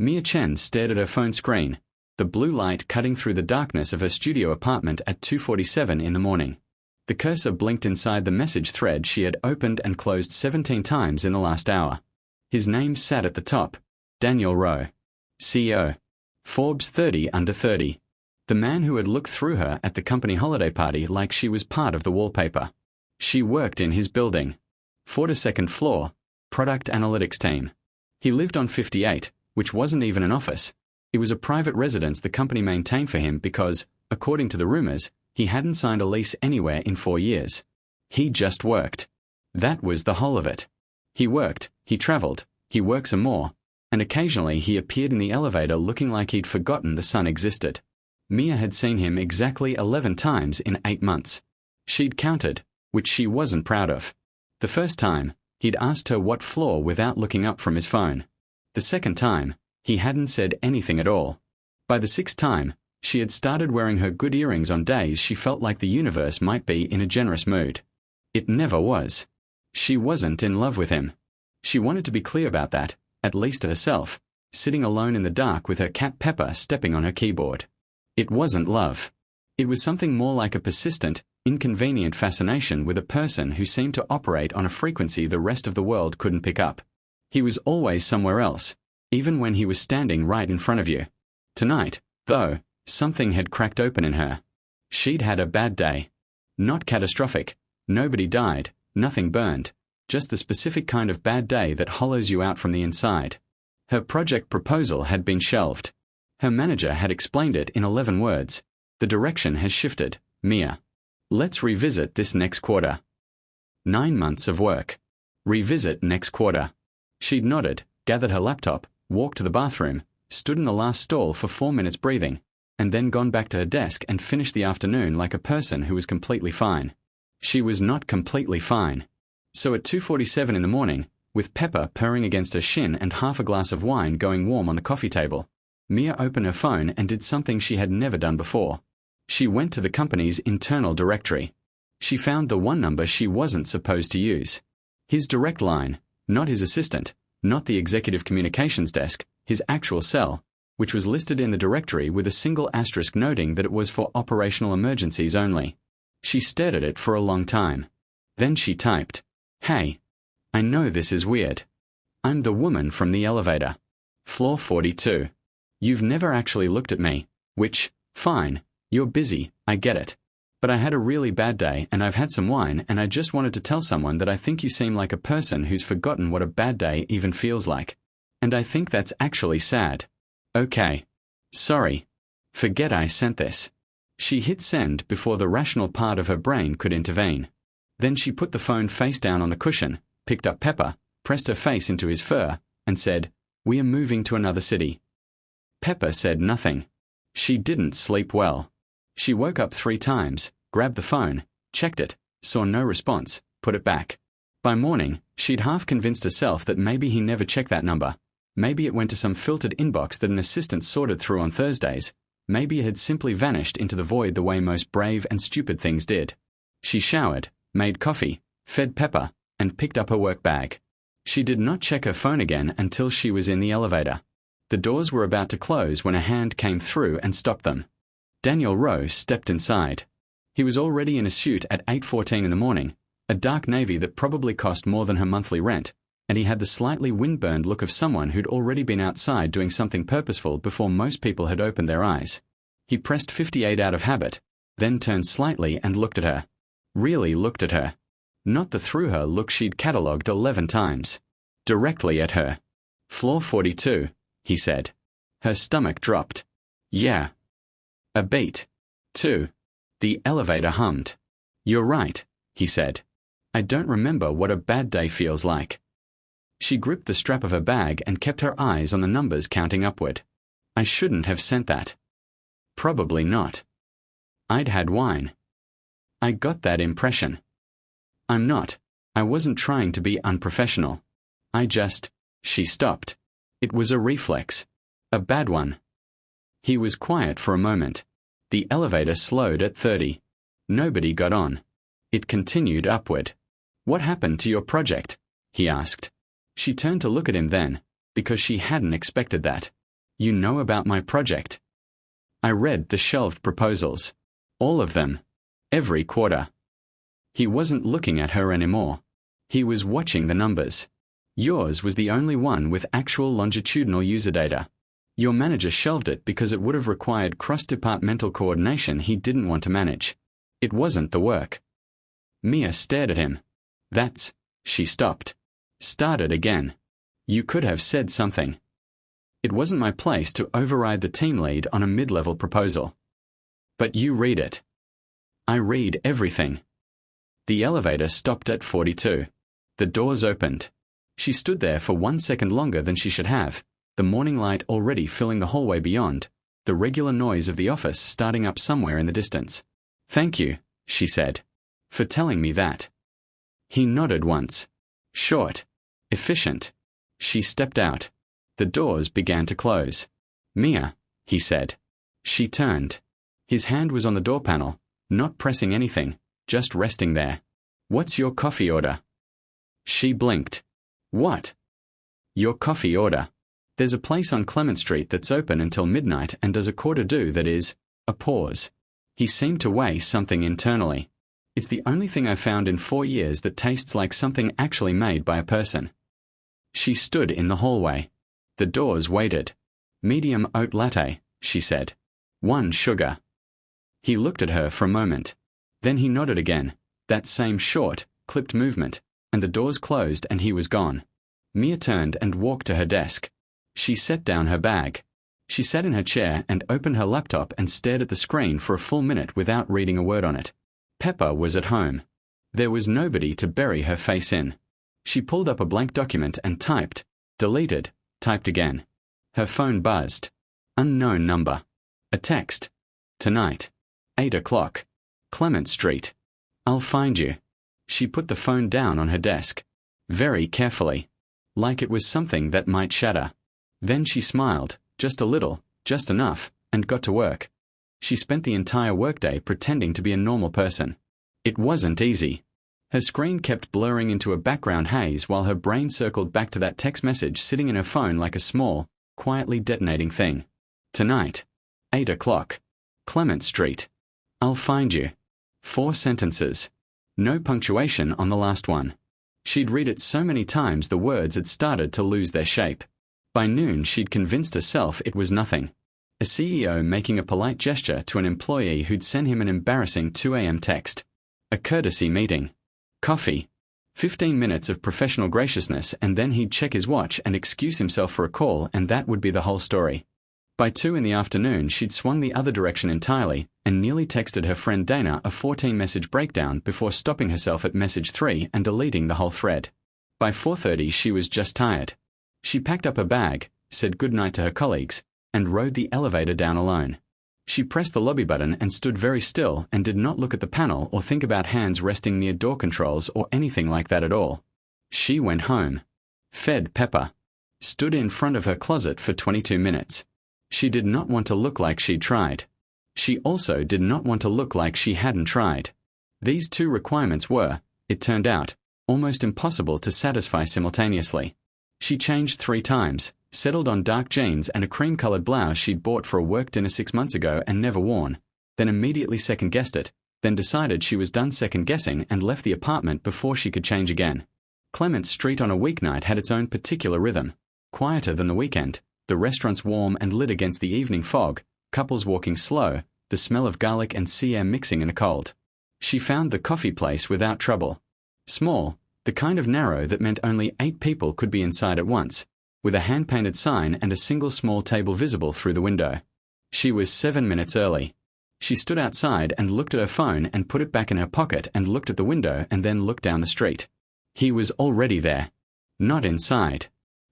Mia Chen stared at her phone screen, the blue light cutting through the darkness of her studio apartment at 2:47 in the morning. The cursor blinked inside the message thread she had opened and closed 17 times in the last hour. His name sat at the top, Daniel Rowe, CEO, Forbes 30 under 30. The man who had looked through her at the company holiday party like she was part of the wallpaper. She worked in his building. 42nd floor, product analytics team. He lived on 58, which wasn't even an office. It was a private residence the company maintained for him because, according to the rumors, he hadn't signed a lease anywhere in 4 years. He just worked. That was the whole of it. He worked, he traveled, he worked some more, and occasionally he appeared in the elevator looking like he'd forgotten the sun existed. Mia had seen him exactly 11 times in 8 months. She'd counted, which she wasn't proud of. The first time, he'd asked her what floor without looking up from his phone. The second time, he hadn't said anything at all. By the 6th time, she had started wearing her good earrings on days she felt like the universe might be in a generous mood. It never was. She wasn't in love with him. She wanted to be clear about that, at least to herself, sitting alone in the dark with her cat Pepper stepping on her keyboard. It wasn't love. It was something more like a persistent, inconvenient fascination with a person who seemed to operate on a frequency the rest of the world couldn't pick up. He was always somewhere else, even when he was standing right in front of you. Tonight, though, something had cracked open in her. She'd had a bad day. Not catastrophic. Nobody died, nothing burned. Just the specific kind of bad day that hollows you out from the inside. Her project proposal had been shelved. Her manager had explained it in 11 words. The direction has shifted, Mia. Let's revisit this next quarter. 9 months of work. Revisit next quarter. She'd nodded, gathered her laptop, walked to the bathroom, stood in the last stall for 4 minutes breathing, and then gone back to her desk and finished the afternoon like a person who was completely fine. She was not completely fine. So at 2:47 in the morning, with Pepper purring against her shin and half a glass of wine going warm on the coffee table, Mia opened her phone and did something she had never done before. She went to the company's internal directory. She found the one number she wasn't supposed to use. His direct line, not his assistant, not the executive communications desk, his actual cell, which was listed in the directory with a single asterisk noting that it was for operational emergencies only. She stared at it for a long time. Then she typed, "Hey, I know this is weird. I'm the woman from the elevator. Floor 42. You've never actually looked at me, which, fine, you're busy, I get it. But I had a really bad day and I've had some wine and I just wanted to tell someone that I think you seem like a person who's forgotten what a bad day even feels like. And I think that's actually sad. Okay. Sorry. Forget I sent this." She hit send before the rational part of her brain could intervene. Then she put the phone face down on the cushion, picked up Pepper, pressed her face into his fur, and said, "We are moving to another city." Pepper said nothing. She didn't sleep well. She woke up 3 times, grabbed the phone, checked it, saw no response, put it back. By morning, she'd half convinced herself that maybe he never checked that number. Maybe it went to some filtered inbox that an assistant sorted through on Thursdays. Maybe it had simply vanished into the void the way most brave and stupid things did. She showered, made coffee, fed Pepper, and picked up her work bag. She did not check her phone again until she was in the elevator. The doors were about to close when a hand came through and stopped them. Daniel Rowe stepped inside. He was already in a suit at 8:14 in the morning, a dark navy that probably cost more than her monthly rent, and he had the slightly windburned look of someone who'd already been outside doing something purposeful before most people had opened their eyes. He pressed 58 out of habit, then turned slightly and looked at her. Really looked at her. Not the through her look she'd catalogued 11 times. Directly at her. "Floor 42, he said. Her stomach dropped. "Yeah." A beat. 2. The elevator hummed. "You're right," he said. "I don't remember what a bad day feels like." She gripped the strap of her bag and kept her eyes on the numbers counting upward. "I shouldn't have sent that." "Probably not." "I'd had wine." "I got that impression." "I'm not. I wasn't trying to be unprofessional. I just..." She stopped. It was a reflex. A bad one. He was quiet for a moment. The elevator slowed at 30. Nobody got on. It continued upward. "What happened to your project?" he asked. She turned to look at him then, because she hadn't expected that. You know about my project? I read the shelved proposals. All of them. Every quarter. He wasn't looking at her anymore. He was watching the numbers. Yours was the only one with actual longitudinal user data. Your manager shelved it because it would have required cross-departmental coordination he didn't want to manage. It wasn't the work. Mia stared at him. That's... She stopped. Started again. You could have said something. It wasn't my place to override the team lead on a mid-level proposal. But you read it. I read everything. The elevator stopped at 42. The doors opened. She stood there for 1 second longer than she should have, the morning light already filling the hallway beyond, the regular noise of the office starting up somewhere in the distance. Thank you, she said, for telling me that. He nodded once. Short. Efficient. She stepped out. The doors began to close. Mia, he said. She turned. His hand was on the door panel, not pressing anything, just resting there. What's your coffee order? She blinked. What? Your coffee order. There's a place on Clement Street that's open until midnight and does a quarter do that is... A pause. He seemed to weigh something internally. It's the only thing I've found in 4 years that tastes like something actually made by a person. She stood in the hallway. The doors waited. Medium oat latte, she said. 1 sugar. He looked at her for a moment. Then he nodded again, that same short, clipped movement, and the doors closed and he was gone. Mia turned and walked to her desk. She set down her bag. She sat in her chair and opened her laptop and stared at the screen for a full minute without reading a word on it. Pepper was at home. There was nobody to bury her face in. She pulled up a blank document and typed, deleted, typed again. Her phone buzzed. Unknown number. A text. Tonight. 8 o'clock. Clement Street. I'll find you. She put the phone down on her desk. Very carefully. Like it was something that might shatter. Then she smiled, just a little, just enough, and got to work. She spent the entire workday pretending to be a normal person. It wasn't easy. Her screen kept blurring into a background haze while her brain circled back to that text message sitting in her phone like a small, quietly detonating thing. Tonight. 8 o'clock. Clement Street. I'll find you. 4 sentences. No punctuation on the last one. She'd read it so many times the words had started to lose their shape. By noon she'd convinced herself it was nothing. A CEO making a polite gesture to an employee who'd sent him an embarrassing 2 a.m. text. A courtesy meeting. Coffee. 15 minutes of professional graciousness and then he'd check his watch and excuse himself for a call and that would be the whole story. By 2 in the afternoon she'd swung the other direction entirely and nearly texted her friend Dana a 14-message breakdown before stopping herself at message 3 and deleting the whole thread. By 4:30 she was just tired. She packed up her bag, said goodnight to her colleagues, and rode the elevator down alone. She pressed the lobby button and stood very still and did not look at the panel or think about hands resting near door controls or anything like that at all. She went home. Fed Pepper. Stood in front of her closet for 22 minutes. She did not want to look like she'd tried. She also did not want to look like she hadn't tried. These 2 requirements were, it turned out, almost impossible to satisfy simultaneously. She changed 3 times, settled on dark jeans and a cream-colored blouse she'd bought for a work dinner 6 months ago and never worn, then immediately second-guessed it, then decided she was done second-guessing and left the apartment before she could change again. Clement Street on a weeknight had its own particular rhythm, quieter than the weekend, the restaurants warm and lit against the evening fog, couples walking slow, the smell of garlic and sea air mixing in the cold. She found the coffee place without trouble. Small, the kind of narrow that meant only 8 people could be inside at once, with a hand-painted sign and a single small table visible through the window. She was 7 minutes early. She stood outside and looked at her phone and put it back in her pocket and looked at the window and then looked down the street. He was already there. Not inside.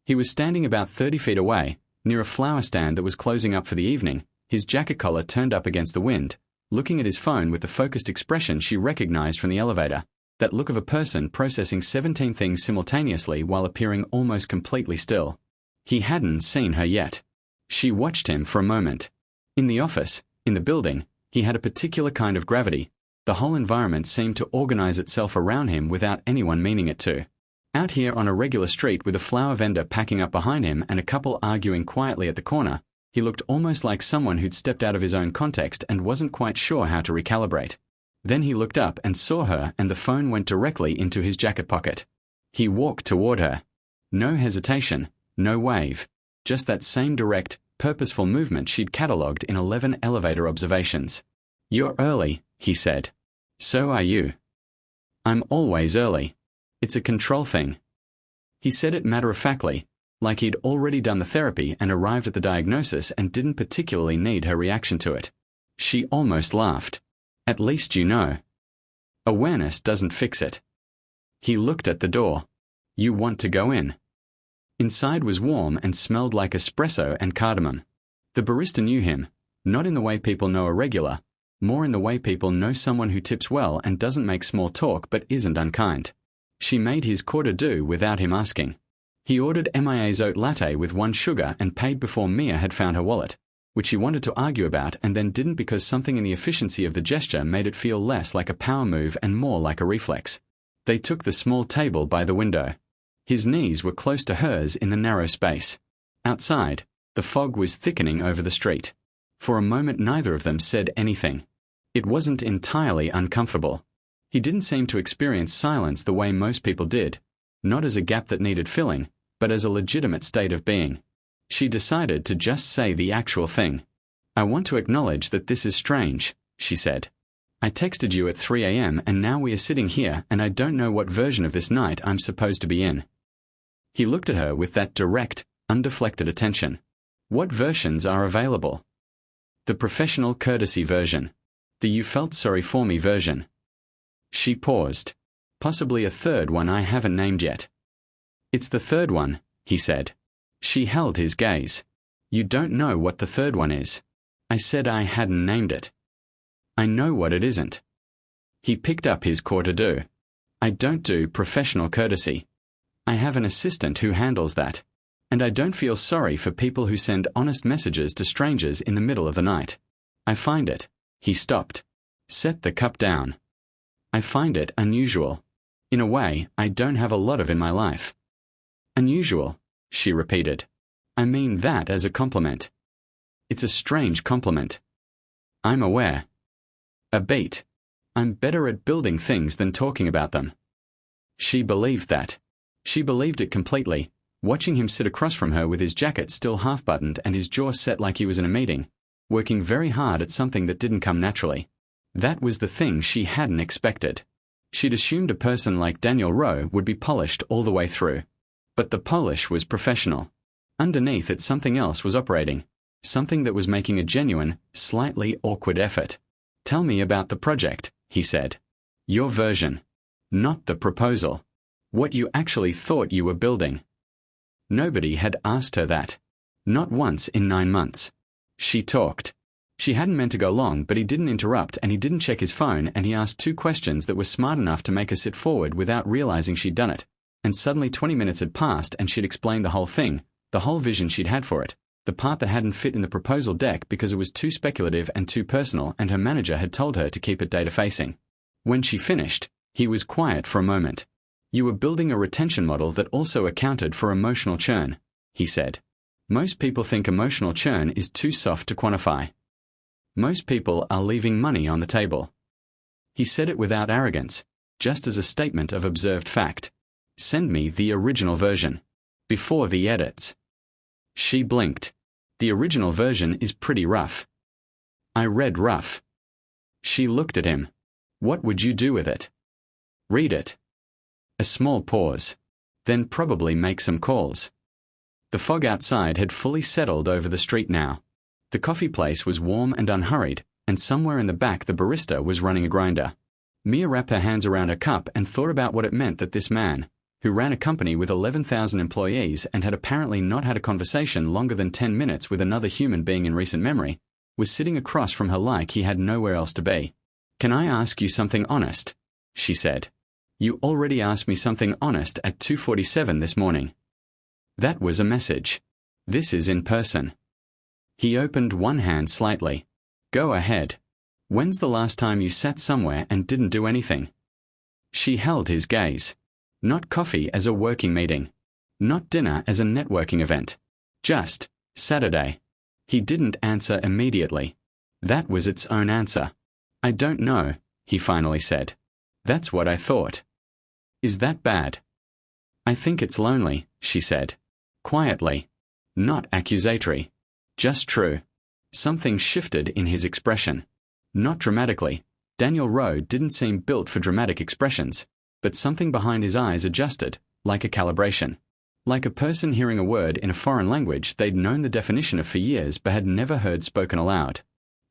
He was standing about 30 feet away, near a flower stand that was closing up for the evening, his jacket collar turned up against the wind, looking at his phone with the focused expression she recognized from the elevator, that look of a person processing 17 things simultaneously while appearing almost completely still. He hadn't seen her yet. She watched him for a moment. In the office, in the building, he had a particular kind of gravity. The whole environment seemed to organize itself around him without anyone meaning it to. Out here on a regular street with a flower vendor packing up behind him and a couple arguing quietly at the corner, He looked almost like someone who'd stepped out of his own context and wasn't quite sure how to recalibrate. Then he looked up and saw her, and the phone went directly into his jacket pocket. He walked toward her. No hesitation, no wave, just that same direct, purposeful movement she'd catalogued in 11 elevator observations. "You're early," he said. "So are you." "I'm always early. It's a control thing." He said it matter-of-factly, like he'd already done the therapy and arrived at the diagnosis and didn't particularly need her reaction to it. She almost laughed. "At least you know. Awareness doesn't fix it." He looked at the door. "You want to go in?" Inside was warm and smelled like espresso and cardamom. The barista knew him, not in the way people know a regular, more in the way people know someone who tips well and doesn't make small talk but isn't unkind. She made his quarter do without him asking. He ordered MIA's oat latte with 1 sugar and paid before Mia had found her wallet, which he wanted to argue about and then didn't because something in the efficiency of the gesture made it feel less like a power move and more like a reflex. They took the small table by the window. His knees were close to hers in the narrow space. Outside, the fog was thickening over the street. For a moment neither of them said anything. It wasn't entirely uncomfortable. He didn't seem to experience silence the way most people did, not as a gap that needed filling, but as a legitimate state of being. She decided to just say the actual thing. "I want to acknowledge that this is strange," she said. "I texted you at 3 a.m. and now we are sitting here and I don't know what version of this night I'm supposed to be in." He looked at her with that direct, undeflected attention. "What versions are available?" "The professional courtesy version. The you felt sorry for me version." She paused. "Possibly a third one I haven't named yet." "It's the third one," he said. She held his gaze. "You don't know what the third one is." "I said I hadn't named it." "I know what it isn't." He picked up his quarter do. "I don't do professional courtesy. I have an assistant who handles that. And I don't feel sorry for people who send honest messages to strangers in the middle of the night. I find it." He stopped. Set the cup down. "I find it unusual. In a way, I don't have a lot of in my life." "Unusual," she repeated. "I mean that as a compliment." "It's a strange compliment." "I'm aware." A beat. "I'm better at building things than talking about them." She believed that. She believed it completely, watching him sit across from her with his jacket still half-buttoned and his jaw set like he was in a meeting, working very hard at something that didn't come naturally. That was the thing she hadn't expected. She'd assumed a person like Daniel Rowe would be polished all the way through. But the polish was professional. Underneath it something else was operating, something that was making a genuine, slightly awkward effort. "Tell me about the project," he said. "Your version. Not the proposal. What you actually thought you were building." Nobody had asked her that. Not once in 9 months. She talked. She hadn't meant to go long, but he didn't interrupt and he didn't check his phone and he asked 2 questions that were smart enough to make her sit forward without realizing she'd done it. And suddenly 20 minutes had passed and she'd explained the whole thing, the whole vision she'd had for it, the part that hadn't fit in the proposal deck because it was too speculative and too personal and her manager had told her to keep it data-facing. When she finished, he was quiet for a moment. "You were building a retention model that also accounted for emotional churn," he said. "Most people think emotional churn is too soft to quantify. Most people are leaving money on the table." He said it without arrogance, just as a statement of observed fact. "Send me the original version. Before the edits." She blinked. "The original version is pretty rough." "I read rough." She looked at him. "What would you do with it?" "Read it." A small pause. "Then probably make some calls." The fog outside had fully settled over the street now. The coffee place was warm and unhurried, and somewhere in the back the barista was running a grinder. Mia wrapped her hands around her cup and thought about what it meant that this man, who ran a company with 11,000 employees and had apparently not had a conversation longer than 10 minutes with another human being in recent memory, was sitting across from her like he had nowhere else to be. "Can I ask you something honest?" she said. "You already asked me something honest at 2:47 this morning." That was a message. This is in person. He opened one hand slightly. "Go ahead. When's the last time you sat somewhere and didn't do anything?" She held his gaze. Not coffee as a working meeting. Not dinner as a networking event. Just Saturday. He didn't answer immediately. That was its own answer. I don't know, he finally said. That's what I thought. Is that bad? I think it's lonely, she said. Quietly. Not accusatory. Just true. Something shifted in his expression. Not dramatically. Daniel Rowe didn't seem built for dramatic expressions, but something behind his eyes adjusted, like a calibration. Like a person hearing a word in a foreign language they'd known the definition of for years but had never heard spoken aloud.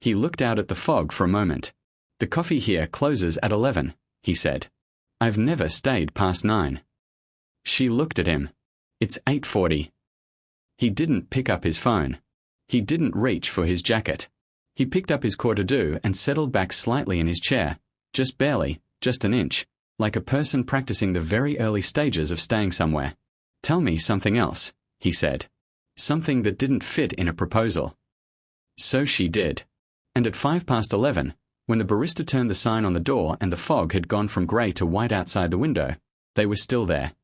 He looked out at the fog for a moment. The coffee here closes at 11, he said. I've never stayed past 9. She looked at him. It's 8:40. He didn't pick up his phone. He didn't reach for his jacket. He picked up his courte-à-deux and settled back slightly in his chair, just barely, just an inch, like a person practicing the very early stages of staying somewhere. Tell me something else, he said. Something that didn't fit in a proposal. So she did. And at 11:05, when the barista turned the sign on the door and the fog had gone from grey to white outside the window, they were still there.